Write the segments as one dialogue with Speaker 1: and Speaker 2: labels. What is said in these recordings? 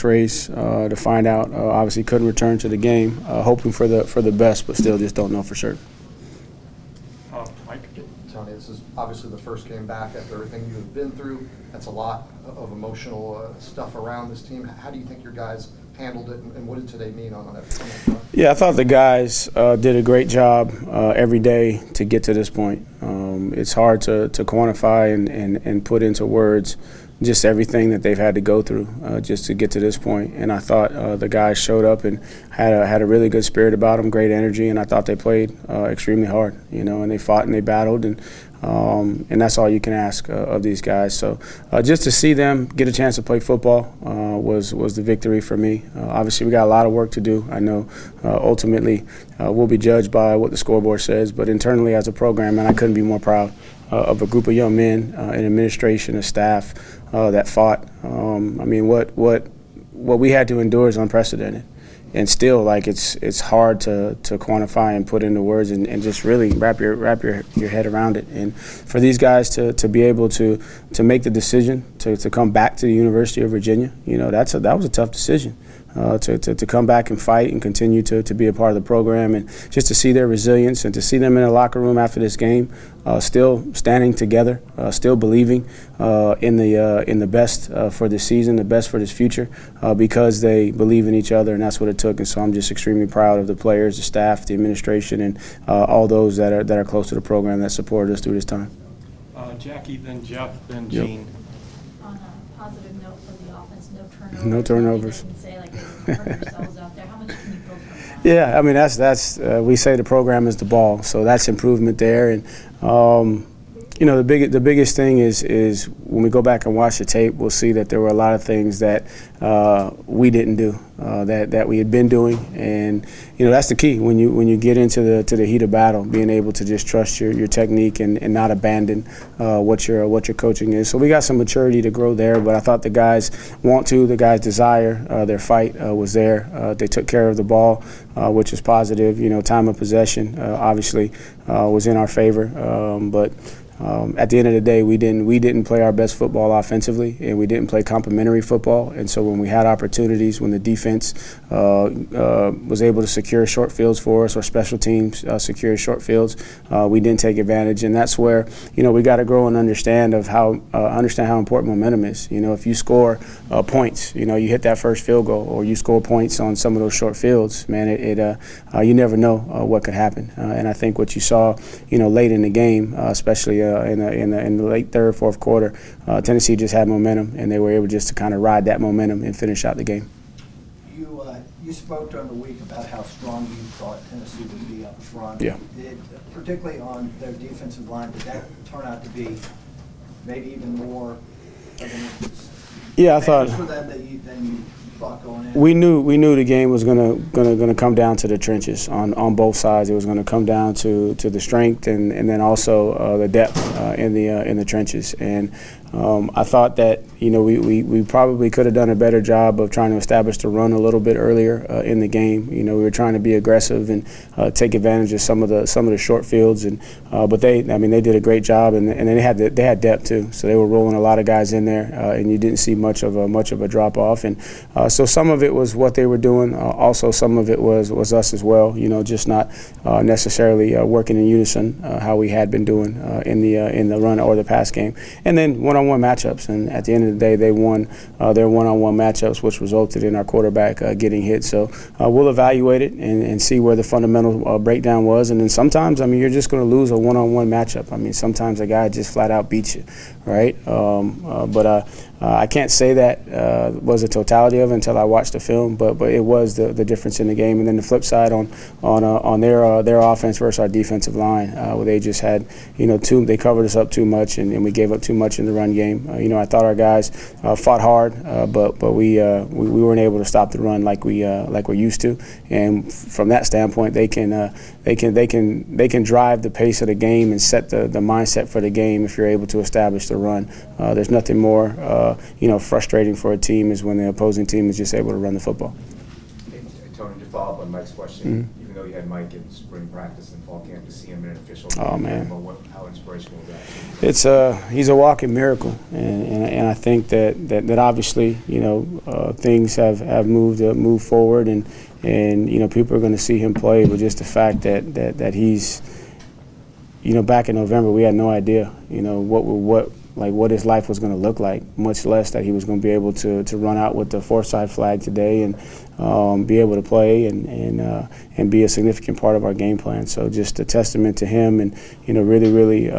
Speaker 1: race to find out. Obviously, couldn't return to the game, hoping for the best, but still just don't know for sure.
Speaker 2: Mike?
Speaker 3: Tony, this is obviously the first game back after everything you have been through. That's a lot of emotional stuff around this team. How do you think your guys handled it, and what did today mean on that front?
Speaker 1: Yeah, I thought the guys did a great job every day to get to this point. It's hard to quantify and put into words just everything that they've had to go through just to get to this point. And I thought the guys showed up and had a really good spirit about them, great energy, and I thought they played extremely hard, and they fought and they battled, and that's all you can ask of these guys. So just to see them get a chance to play football was the victory for me. Obviously, we got a lot of work to do. I know ultimately we'll be judged by what the scoreboard says, but internally as a program, man, I couldn't be more proud of a group of young men, an administration, a staff that fought. I mean, what we had to endure is unprecedented. And still, like, it's hard to quantify and put into words and just really wrap your head around it. And for these guys to be able to make the decision to come back to the University of Virginia, that was a tough decision. To come back and fight and continue to be a part of the program, and just to see their resilience and to see them in the locker room after this game, still standing together, still believing in the best for this season, the best for this future, because they believe in each other, and that's what it took. And so I'm just extremely proud of the players, the staff, the administration, and all those that are close to the program that supported us through this time.
Speaker 2: Jackie, then Jeff, then Gene.
Speaker 4: On a positive note for the offense, no turnovers.
Speaker 1: No turnovers.
Speaker 4: Yourselves out there. How much can you build from that?
Speaker 1: Yeah, I mean that's we say the program is the ball, so that's improvement there. And the biggest thing is when we go back and watch the tape, we'll see that there were a lot of things that we didn't do that we had been doing, and that's the key when you get into the heat of battle, being able to just trust your technique and not abandon what your coaching is. So we got some maturity to grow there, but I thought the guys the guys desire, their fight was there. They took care of the ball, which is positive. Time of possession obviously was in our favor, but. At the end of the day, we didn't play our best football offensively, and we didn't play complementary football. And so when we had opportunities, when the defense was able to secure short fields for us, or special teams secure short fields, we didn't take advantage. And that's where we got to grow and understand how important momentum is. If you score points, you hit that first field goal, or you score points on some of those short fields, man, you never know what could happen. And I think what you saw, late in the game, especially. In the late third, fourth quarter, Tennessee just had momentum, and they were able just to kind of ride that momentum and finish out the game.
Speaker 5: You spoke during the week about how strong you thought Tennessee would be up front.
Speaker 1: Yeah.
Speaker 5: Particularly on their defensive line, did that turn out to be maybe even more of an advantage for them than you thought going in?
Speaker 1: We knew the game was gonna come down to the trenches on both sides. It was gonna come down to the strength and then also the depth in the trenches. And I thought that we probably could have done a better job of trying to establish the run a little bit earlier in the game. We were trying to be aggressive and take advantage of some of the short fields, but they did a great job, and they had depth too. So they were rolling a lot of guys in there, and you didn't see much of a drop off. And so some of it was what they were doing. Also, some of it was us as well. Just not necessarily working in unison how we had been doing in the run or the pass game. And then one-on-one matchups. And at the end of the day, they won their one-on-one matchups, which resulted in our quarterback getting hit. So we'll evaluate it and see where the fundamental breakdown was. And then sometimes, you're just going to lose a one-on-one matchup. Sometimes a guy just flat out beats you, right? But I can't say that was the totality of it until I watched the film, but it was the difference in the game. And then the flip side on their offense versus our defensive line, where they just had they covered us up too much, and we gave up too much in the run game. I thought our guys fought hard, but we weren't able to stop the run like we're used to. And from that standpoint, they can drive the pace of the game and set the mindset for the game if you're able to establish the run. There's nothing more frustrating for a team is when the opposing team is just able to run the football.
Speaker 6: Hey, Tony, follow up on Mike's question, even though you had Mike in spring practice and fall camp, to see him in an official game,
Speaker 1: Oh, man.
Speaker 6: how inspirational was that?
Speaker 1: It's he's a walking miracle, and I think that obviously things have moved forward, and people are going to see him play, but just the fact that he's back in November we had no idea what his life was going to look like, much less that he was going to be able to run out with the four-side flag today and be able to play and be a significant part of our game plan. So just a testament to him, and really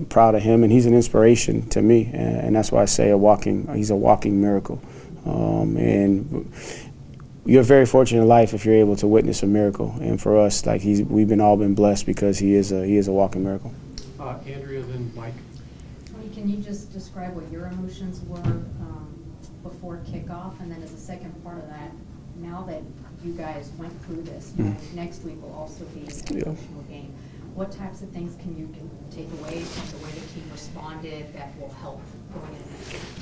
Speaker 1: proud of him, and he's an inspiration to me, and that's why I say he's a walking miracle. And you're very fortunate in life if you're able to witness a miracle, and for us, we've all been blessed because he is a walking miracle.
Speaker 2: Andrea, then Mike.
Speaker 4: Tony, can you just describe what your emotions were before kickoff, and then as a second part of that, now that you guys went through this, next week will also be an emotional game. What types of things can you take away from the way the team responded that will help going into next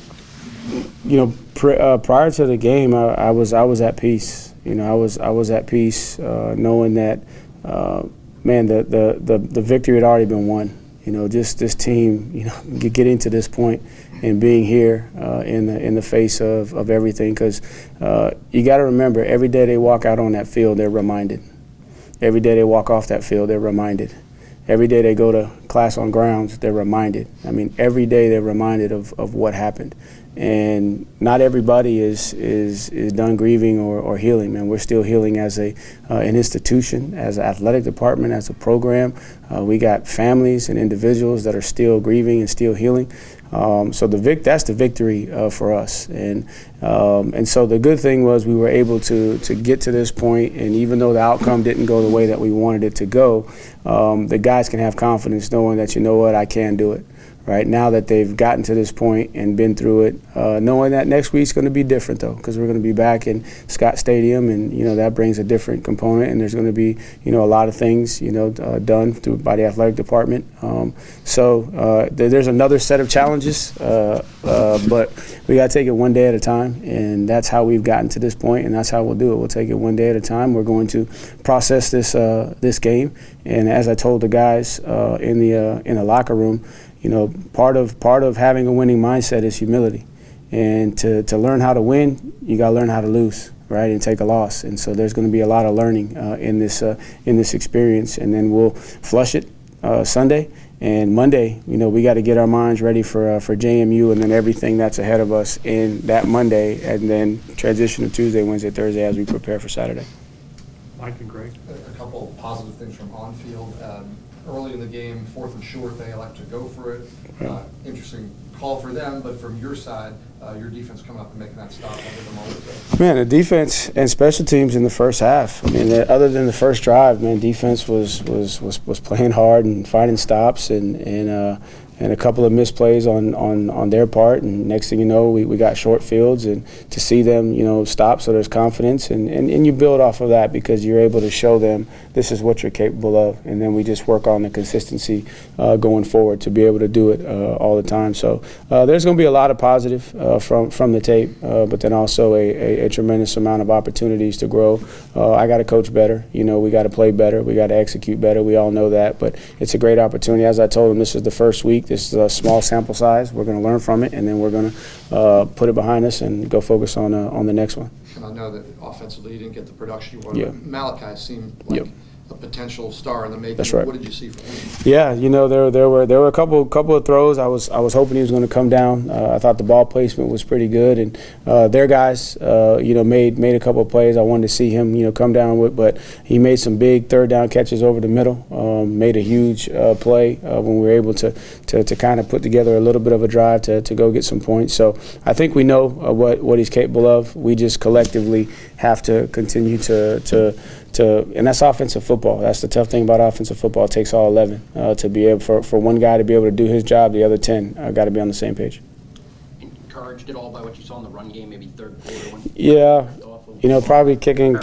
Speaker 4: week?
Speaker 1: Prior to the game, I was at peace. I was at peace, knowing that, the victory had already been won. Just this team, getting to this point and being here in the face of everything. Because you got to remember, every day they walk out on that field, they're reminded. Every day they walk off that field, they're reminded. Every day they go to class on grounds, they're reminded. I mean, every day they're reminded of what happened. And not everybody is done grieving or healing, man. We're still healing as an institution, as an athletic department, as a program. We got families and individuals that are still grieving and still healing. So that's the victory for us. And so the good thing was we were able to get to this point, and even though the outcome didn't go the way that we wanted it to go, the guys can have confidence knowing that, I can do it. Right now that they've gotten to this point and been through it, knowing that next week's going to be different, though, because we're going to be back in Scott Stadium, and that brings a different component, and there's going to be a lot of things done by the athletic department. So there's another set of challenges, but we got to take it one day at a time, and that's how we've gotten to this point, and that's how we'll do it. We'll take it one day at a time. We're going to process this game, and as I told the guys in the locker room, part of having a winning mindset is humility, and to learn how to win, you got to learn how to lose, right, and take a loss. And so there's going to be a lot of learning in this experience, and then we'll flush it Sunday, and Monday. We got to get our minds ready for JMU, and then everything that's ahead of us in that Monday, and then transition to Tuesday, Wednesday, Thursday as we prepare for Saturday.
Speaker 2: Mike and Greg.
Speaker 3: A couple of positive things from on-field. Early in the game, 4th and short, they elect to go for it. Interesting call for them, but from your side, your defense coming up and making that stop over the moment.
Speaker 1: Man, the defense and special teams in the first half. I mean, other than the first drive, man, defense was playing hard and finding stops and a couple of misplays on their part. And next thing you know, we got short fields, and to see them, stop, so there's confidence, and you build off of that because you're able to show them this is what you're capable of, and then we just work on the consistency going forward to be able to do it all the time. So there's going to be a lot of positive from the tape, but then also a tremendous amount of opportunities to grow. I got to coach better. We got to play better. We got to execute better. We all know that, but it's a great opportunity. As I told them, this is the first week. This is a small sample size. We're going to learn from it, and then we're going to put it behind us and go focus on the next one.
Speaker 3: And I know that offensively you didn't get the production you wanted.
Speaker 1: Yeah.
Speaker 3: Malachi seemed like a potential star in the making.
Speaker 1: That's right.
Speaker 3: What did you see from him?
Speaker 1: Yeah, there were a couple of throws. I was hoping he was going to come down. I thought the ball placement was pretty good, and their guys, made a couple of plays. I wanted to see him, come down with, but he made some big third down catches over the middle. Made a huge play when we were able to kind of put together a little bit of a drive to go get some points. So I think we know what he's capable of. We just collectively have to continue to and that's offensive football. That's the tough thing about offensive football. It takes all 11 to be able for one guy to be able to do his job. The other 10 got to be on the same page.
Speaker 7: Encouraged at all by what you saw in the run game, maybe third quarter?
Speaker 1: Yeah, probably kicking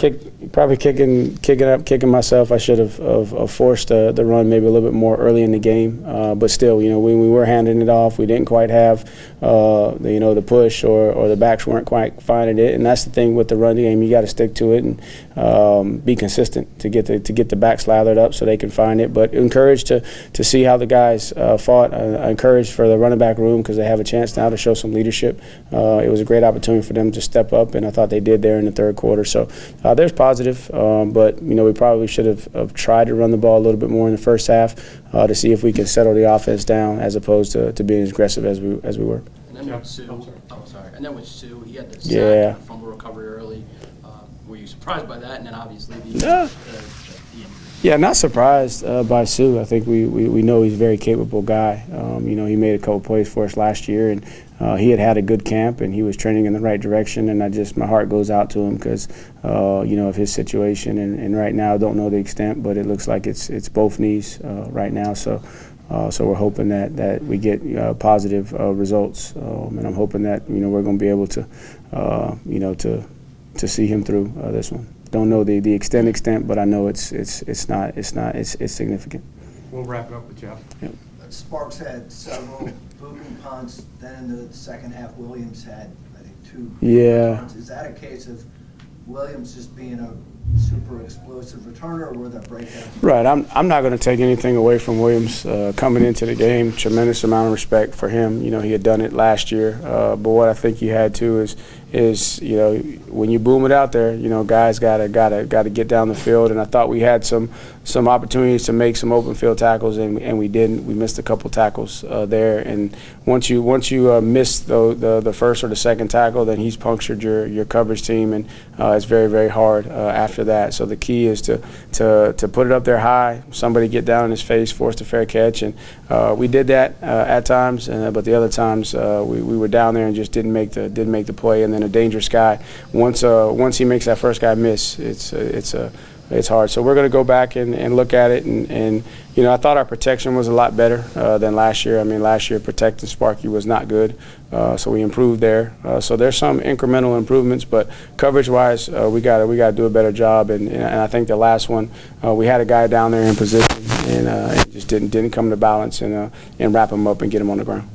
Speaker 1: probably kicking myself. I should have forced the run maybe a little bit more early in the game. But still, when we were handing it off, we didn't quite have the push or the backs weren't quite finding it. And that's the thing with the run game. You got to stick to it and be consistent to get the backs lathered up so they can find it. But encouraged to see how the guys fought. Encouraged for the running back room because they have a chance now to show some leadership. It was a great opportunity for them to step up, and I thought they did there in the third quarter. So there's positive, but we probably should have tried to run the ball a little bit more in the first half to see if we can settle the offense down as opposed to being as aggressive as we were.
Speaker 7: And then with Sue, And then with Sue, he had the sack
Speaker 1: Yeah.
Speaker 7: and the fumble recovery early. Were you surprised by that? And then obviously the injury.
Speaker 1: Yeah, not surprised by Sue. I think we know he's a very capable guy. He made a couple plays for us last year, and he had a good camp, and he was trending in the right direction. And my heart goes out to him because, of his situation. And right now, I don't know the extent, but it looks like it's both knees right now. So we're hoping that we get positive results, and I'm hoping that we're going to be able to see him through this one. Don't know the extent, but I know it's significant.
Speaker 2: We'll wrap it up with Jeff.
Speaker 1: Yep.
Speaker 5: Sparks had several booming punts. Then in the second half, Williams had, I think, 2
Speaker 1: Yeah.
Speaker 5: punts. Is that a case of Williams just being a super explosive returner, or were there breakdowns?
Speaker 1: Right. I'm not going to take anything away from Williams coming into the game. Tremendous amount of respect for him. He had done it last year. But what I think you had to is when you boom it out there, guys gotta get down the field. And I thought we had some opportunities to make some open field tackles, and we didn't. We missed a couple tackles there. And once you miss the first or the second tackle, then he's punctured your coverage team, and it's very, very hard after that. So the key is to put it up there high, somebody get down in his face, force a fair catch, and we did that at times. But the other times we were down there and just didn't make the play. And then a dangerous guy, once he makes that first guy miss, it's hard. So we're going to go back and look at it. And I thought our protection was a lot better than last year. I mean, last year protecting Sparky was not good, so we improved there. So there's some incremental improvements, but coverage-wise, we got to do a better job. And I think the last one, we had a guy down there in position, and it just didn't come to balance and wrap him up and get him on the ground.